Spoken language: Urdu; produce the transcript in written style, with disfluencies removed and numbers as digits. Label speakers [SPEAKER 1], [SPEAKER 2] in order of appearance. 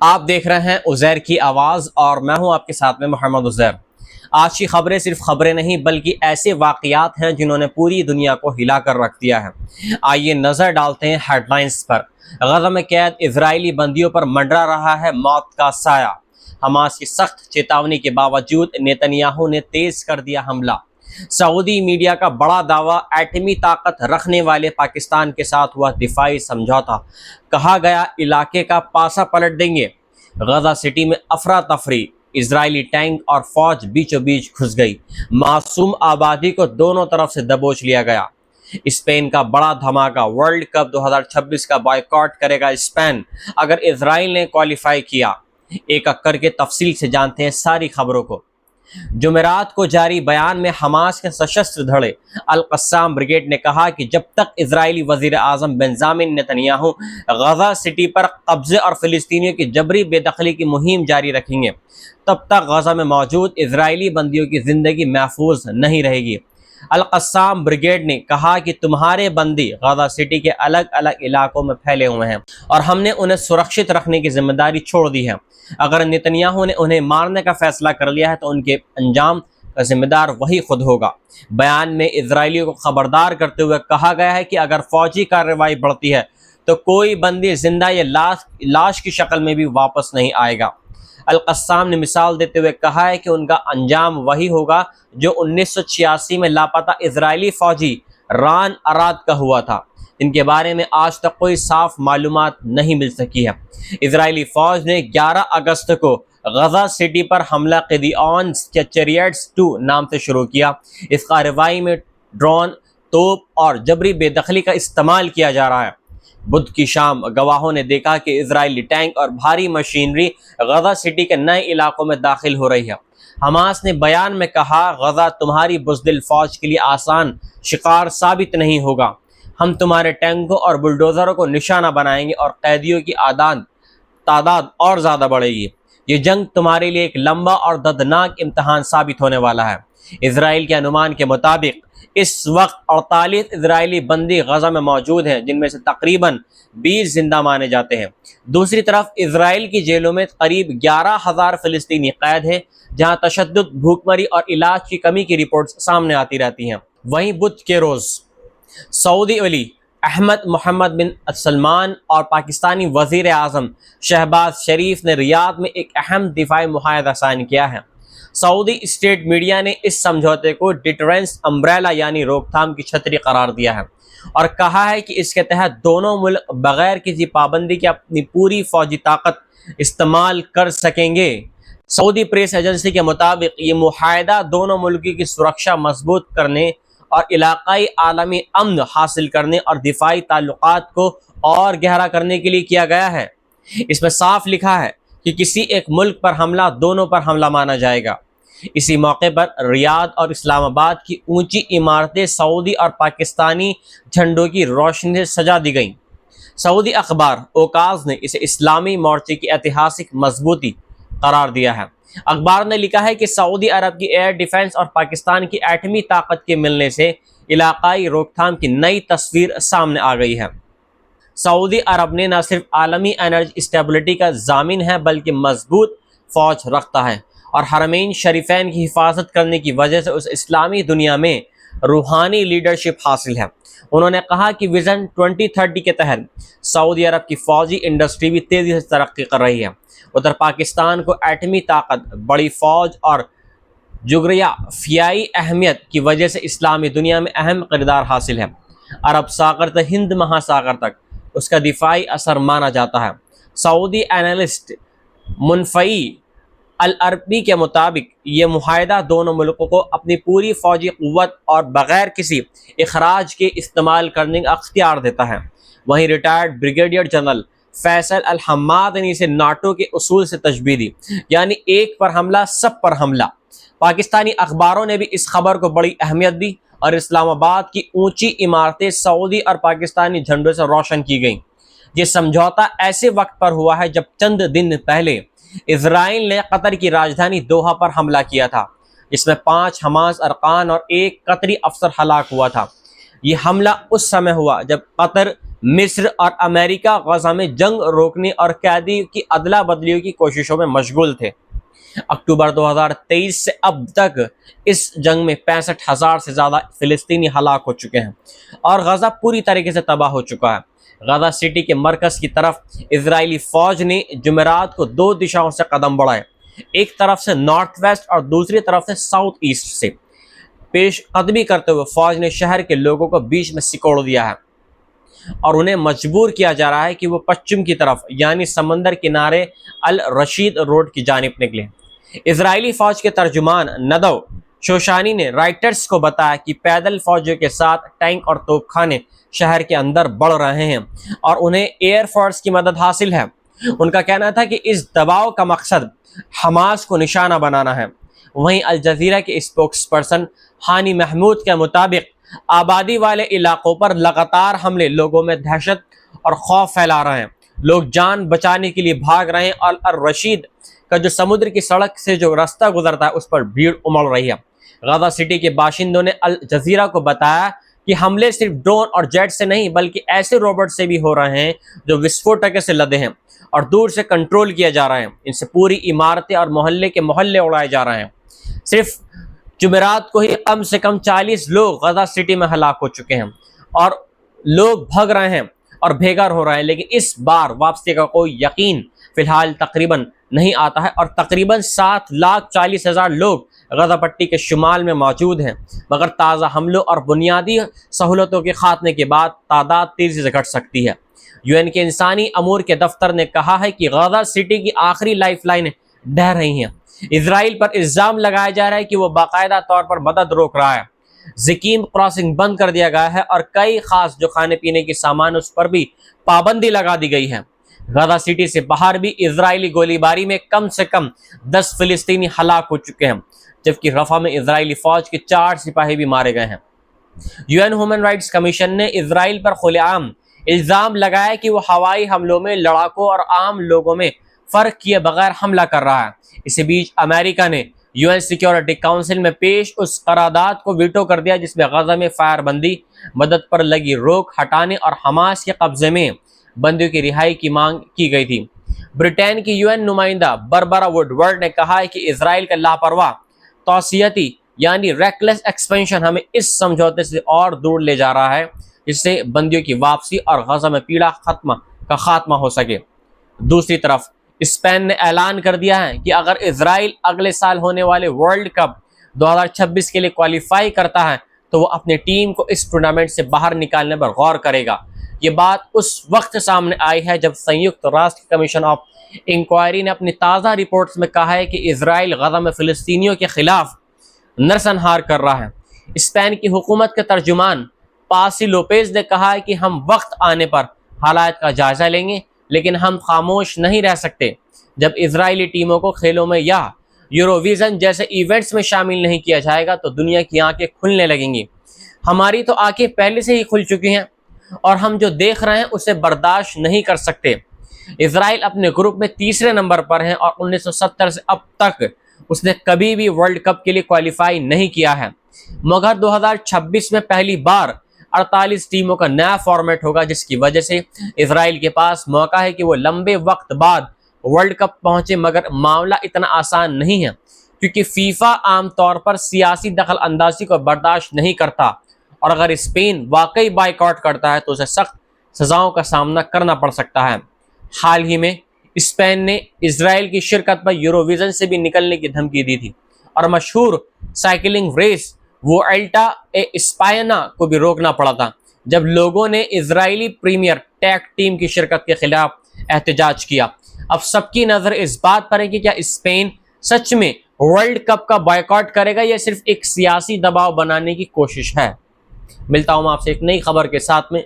[SPEAKER 1] آپ دیکھ رہے ہیں عزیر کی آواز اور میں ہوں آپ کے ساتھ میں محمد عزیر۔ آج کی خبریں صرف خبریں نہیں بلکہ ایسے واقعات ہیں جنہوں نے پوری دنیا کو ہلا کر رکھ دیا ہے۔ آئیے نظر ڈالتے ہیں ہیڈ لائنز پر۔ غزہ میں قید اسرائیلی بندیوں پر منڈرا رہا ہے موت کا سایہ۔ حماس کی سخت چیتاونی کے باوجود نتنیاہو نے تیز کر دیا حملہ۔ سعودی میڈیا کا بڑا دعویٰ، ایٹمی طاقت رکھنے والے پاکستان کے ساتھ ہوا دفاعی سمجھوتا، کہا گیا علاقے کا پاسا پلٹ دیں گے۔ غزہ سٹی میں افراتفری، اسرائیلی ٹینک اور فوج بیچوں بیچ گھس گئی، معصوم آبادی کو دونوں طرف سے دبوچ لیا گیا۔ اسپین کا بڑا دھماکہ، ورلڈ کپ 2026 کا بائیکاٹ کرے گا اسپین اگر اسرائیل نے کوالیفائی کیا۔ ایک ایک کر کے تفصیل سے جانتے ہیں ساری خبروں کو۔ جمعرات کو جاری بیان میں حماس کے سشستر دھڑے القسام بریگیڈ نے کہا کہ جب تک اسرائیلی وزیر اعظم بنجامن نتنیاہو غزہ سٹی پر قبضے اور فلسطینیوں کی جبری بے دخلی کی مہم جاری رکھیں گے، تب تک غزہ میں موجود اسرائیلی بندیوں کی زندگی محفوظ نہیں رہے گی۔ القسام بریگیڈ نے کہا کہ تمہارے بندی غزہ سٹی کے الگ الگ علاقوں میں پھیلے ہوئے ہیں اور ہم نے انہیں سرکشت رکھنے کی ذمہ داری چھوڑ دی ہے۔ اگر نتنیاہو نے انہیں مارنے کا فیصلہ کر لیا ہے تو ان کے انجام کا ذمہ دار وہی خود ہوگا۔ بیان میں اسرائیلیوں کو خبردار کرتے ہوئے کہا گیا ہے کہ اگر فوجی کارروائی بڑھتی ہے تو کوئی بندی زندہ یا لاش کی شکل میں بھی واپس نہیں آئے گا۔ القسام نے مثال دیتے ہوئے کہا ہے کہ ان کا انجام وہی ہوگا جو 1986 میں لاپتہ اسرائیلی فوجی ران اراد کا ہوا تھا، ان کے بارے میں آج تک کوئی صاف معلومات نہیں مل سکی ہے۔ اسرائیلی فوج نے 11 اگست کو غزہ سٹی پر حملہ قدیون چیریٹس 2 نام سے شروع کیا۔ اس کارروائی میں ڈرون، توپ اور جبری بے دخلی کا استعمال کیا جا رہا ہے۔ بدھ کی شام گواہوں نے دیکھا کہ اسرائیلی ٹینک اور بھاری مشینری غزہ سٹی کے نئے علاقوں میں داخل ہو رہی ہے۔ حماس نے بیان میں کہا، غزہ تمہاری بزدل فوج کے لیے آسان شکار ثابت نہیں ہوگا۔ ہم تمہارے ٹینکوں اور بلڈوزروں کو نشانہ بنائیں گے اور قیدیوں کی تعداد اور زیادہ بڑھے گی۔ یہ جنگ تمہارے لیے ایک لمبا اور دردناک امتحان ثابت ہونے والا ہے۔ اسرائیل کے انومان کے مطابق اس وقت 48 اسرائیلی بندی غزہ میں موجود ہیں، جن میں سے تقریباً 20 زندہ مانے جاتے ہیں۔ دوسری طرف اسرائیل کی جیلوں میں قریب 11,000 فلسطینی قید ہیں، جہاں تشدد، بھوک مری اور علاج کی کمی کی رپورٹس سامنے آتی رہتی ہیں۔ وہیں بدھ کے روز سعودی ولی احمد محمد بن سلمان اور پاکستانی وزیر اعظم شہباز شریف نے ریاض میں ایک اہم دفاعی معاہدہ سائن کیا ہے۔ سعودی اسٹیٹ میڈیا نے اس سمجھوتے کو ڈیٹرنس امبریلا یعنی روک تھام کی چھتری قرار دیا ہے اور کہا ہے کہ اس کے تحت دونوں ملک بغیر کسی پابندی کے اپنی پوری فوجی طاقت استعمال کر سکیں گے۔ سعودی پریس ایجنسی کے مطابق یہ معاہدہ دونوں ملکوں کی سرکشا مضبوط کرنے اور علاقائی عالمی امن حاصل کرنے اور دفاعی تعلقات کو اور گہرا کرنے کے لیے کیا گیا ہے۔ اس میں صاف لکھا ہے کہ کسی ایک ملک پر حملہ دونوں پر حملہ مانا جائے گا۔ اسی موقع پر ریاض اور اسلام آباد کی اونچی عمارتیں سعودی اور پاکستانی جھنڈوں کی روشنی سے سجا دی گئیں۔ سعودی اخبار اوکاز نے اسے اسلامی مورچے کی ایتہاسک مضبوطی قرار دیا ہے۔ اخبار نے لکھا ہے کہ سعودی عرب کی ایئر ڈیفنس اور پاکستان کی ایٹمی طاقت کے ملنے سے علاقائی روک تھام کی نئی تصویر سامنے آ گئی ہے۔ سعودی عرب نے نہ صرف عالمی انرجی اسٹیبلٹی کا ضامن ہے بلکہ مضبوط فوج رکھتا ہے اور حرمین شریفین کی حفاظت کرنے کی وجہ سے اس اسلامی دنیا میں روحانی لیڈرشپ حاصل ہے۔ انہوں نے کہا کہ ویژن 2030 کے تحت سعودی عرب کی فوجی انڈسٹری بھی تیزی سے ترقی کر رہی ہے۔ ادھر پاکستان کو ایٹمی طاقت، بڑی فوج اور جغرافیائی اہمیت کی وجہ سے اسلامی دنیا میں اہم کردار حاصل ہے۔ عرب ساگر سے ہند مہاساگر تک اس کا دفاعی اثر مانا جاتا ہے۔ سعودی اینالسٹ منفعی العربی کے مطابق یہ معاہدہ دونوں ملکوں کو اپنی پوری فوجی قوت اور بغیر کسی اخراج کے استعمال کرنے کا اختیار دیتا ہے۔ وہیں ریٹائرڈ بریگیڈیئر جنرل فیصل الحماد نے اسے ناٹو کے اصول سے تشبیہ دی، یعنی ایک پر حملہ سب پر حملہ۔ پاکستانی اخباروں نے بھی اس خبر کو بڑی اہمیت دی اور اسلام آباد کی اونچی عمارتیں سعودی اور پاکستانی جھنڈوں سے روشن کی گئیں۔ یہ سمجھوتا ایسے وقت پر ہوا ہے جب چند دن پہلے اسرائیل نے قطر کی راجدھانی دوحہ پر حملہ کیا تھا، جس میں 5 حماس ارکان اور 1 قطری افسر ہلاک ہوا تھا۔ یہ حملہ اس سمے ہوا جب قطر مصر اور امریکہ غزہ میں جنگ روکنے اور قیدی کی ادلا بدلیوں کی کوششوں میں مشغول تھے۔ اکتوبر 2023 سے اب تک اس جنگ میں 65,000 سے زیادہ فلسطینی ہلاک ہو چکے ہیں اور غزہ پوری طریقے سے تباہ ہو چکا ہے۔ غزہ سٹی کے مرکز کی طرف اسرائیلی فوج نے جمعرات کو 2 دشاؤں سے قدم بڑھائے، ایک طرف سے نارتھ ویسٹ اور دوسری طرف سے ساؤتھ ایسٹ سے۔ پیش قدمی کرتے ہوئے فوج نے شہر کے لوگوں کو بیچ میں سکوڑ دیا ہے اور انہیں مجبور کیا جا رہا ہے کہ وہ پشچم کی طرف یعنی سمندر کنارے الرشید روڈ کی جانب نکلیں۔ اسرائیلی فوج کے ترجمان ندو شوشانی نے رائٹرز کو بتایا کہ پیدل فوجیوں کے ساتھ ٹینک اور توپ خانے شہر کے اندر بڑھ رہے ہیں اور انہیں ایئر فورس کی مدد حاصل ہے۔ ان کا کہنا تھا کہ اس دباؤ کا مقصد حماس کو نشانہ بنانا ہے۔ وہیں الجزیرہ کے اسپوکس پرسن ہانی محمود کے مطابق آبادی والے علاقوں پر لگاتار حملے لوگوں میں دہشت اور خوف پھیلا رہے ہیں۔ لوگ جان بچانے کے لیے بھاگ رہے ہیں اور الرشید کا جو سمندر کی سڑک سے جو راستہ گزرتا ہے اس پر بھیڑ امڑ رہی ہے۔ غزہ سٹی کے باشندوں نے الجزیرہ کو بتایا کہ حملے صرف ڈرون اور جیٹ سے نہیں بلکہ ایسے روبوٹ سے بھی ہو رہے ہیں جو وسفوٹک سے لدے ہیں اور دور سے کنٹرول کیا جا رہے ہیں۔ ان سے پوری عمارتیں اور محلے کے محلے اڑائے جا رہے ہیں۔ صرف جمعرات کو ہی کم سے کم 40 لوگ غزہ سٹی میں ہلاک ہو چکے ہیں اور لوگ بھگ رہے ہیں اور بے گھر ہو رہے ہیں، لیکن اس بار واپسی کا کوئی یقین فی الحال تقریباً نہیں آتا ہے اور تقریباً 7,40,000 لوگ غزہ پٹی کے شمال میں موجود ہیں، مگر تازہ حملوں اور بنیادی سہولتوں کے خاتمے کے بعد تعداد تیزی سے گھٹ سکتی ہے۔ UN کے انسانی امور کے دفتر نے کہا ہے کہ غزہ سٹی کی آخری لائف لائنیں ڈہ رہی ہیں۔ اسرائیل پر الزام لگایا جا رہا ہے کہ وہ باقاعدہ طور پر مدد روک رہا ہے۔ زکیم کراسنگ بند کر دیا گیا ہے اور کئی خاص جو کھانے پینے کے سامان اس پر بھی پابندی لگا دی گئی ہے۔ غزہ سٹی سے باہر بھی اسرائیلی گولی باری میں کم سے کم 10 فلسطینی ہلاک ہو چکے ہیں، جبکہ رفح میں اسرائیلی فوج کے 4 سپاہی بھی مارے گئے ہیں۔ UN ہیومن رائٹس کمیشن نے اسرائیل پر کھلے عام الزام لگایا کہ وہ ہوائی حملوں میں لڑاکوں اور عام لوگوں میں فرق کیے بغیر حملہ کر رہا ہے۔ اسی بیچ امریکہ نے UN سیکیورٹی کونسل میں پیش اس قرارداد کو ویٹو کر دیا جس میں غزہ میں فائر بندی، مدد پر لگی روک ہٹانے اور حماس کے قبضے میں بندیوں کی رہائی کی مانگ کی گئی تھی۔ برطانیہ کی UN نمائندہ بربرا ووڈ ورڈ نے کہا ہے کہ اسرائیل کا لاپرواہ توسیعاتی یعنی ریکلیس ایکسپینشن ہمیں اس سمجھوتے سے اور دور لے جا رہا ہے جس سے بندیوں کی واپسی اور غزہ میں پیڑا کا خاتمہ ہو سکے۔ دوسری طرف اسپین نے اعلان کر دیا ہے کہ اگر اسرائیل اگلے سال ہونے والے ورلڈ کپ 2026 کے لیے کوالیفائی کرتا ہے تو وہ اپنی ٹیم کو اس ٹورنامنٹ سے باہر نکالنے پر غور کرے گا۔ یہ بات اس وقت سامنے آئی ہے جب سنیکت راشٹر کمیشن آف انکوائری نے اپنی تازہ رپورٹس میں کہا ہے کہ اسرائیل غزہ میں فلسطینیوں کے خلاف نرسنہار کر رہا ہے۔ اسپین کی حکومت کے ترجمان پاسی لوپیز نے کہا ہے کہ ہم وقت آنے پر حالات کا جائزہ لیں گے لیکن ہم خاموش نہیں رہ سکتے۔ جب اسرائیلی ٹیموں کو کھیلوں میں یا یوروویژن جیسے ایونٹس میں شامل نہیں کیا جائے گا تو دنیا کی آنکھیں کھلنے لگیں گی۔ ہماری تو آنکھیں پہلے سے ہی کھل چکی ہیں اور ہم جو دیکھ رہے ہیں اسے برداشت نہیں کر سکتے۔ اسرائیل اپنے گروپ میں 3رے نمبر پر ہے اور 1970 سے اب تک اس نے کبھی بھی ورلڈ کپ کے لیے کوالیفائی نہیں کیا ہے، مگر 2026 میں پہلی بار 48 ٹیموں کا نیا فارمیٹ ہوگا جس کی وجہ سے اسرائیل کے پاس موقع ہے کہ وہ لمبے وقت بعد ورلڈ کپ پہنچے، مگر معاملہ اتنا آسان نہیں ہے کیونکہ فیفا عام طور پر سیاسی دخل اندازی کو برداشت نہیں کرتا اور اگر اسپین واقعی بائیکاٹ کرتا ہے تو اسے سخت سزاؤں کا سامنا کرنا پڑ سکتا ہے۔ حال ہی میں اسپین نے اسرائیل کی شرکت پر یوروویژن سے بھی نکلنے کی دھمکی دی تھی اور مشہور سائیکلنگ ریس ووئلٹا اے اسپائنا کو بھی روکنا پڑا تھا جب لوگوں نے اسرائیلی پریمیئر ٹیک ٹیم کی شرکت کے خلاف احتجاج کیا۔ اب سب کی نظر اس بات پر ہے کہ کیا اسپین سچ میں ورلڈ کپ کا بائیکاٹ کرے گا یا صرف ایک سیاسی دباؤ بنانے کی کوشش ہے۔ ملتا ہوں آپ سے ایک نئی خبر کے ساتھ میں۔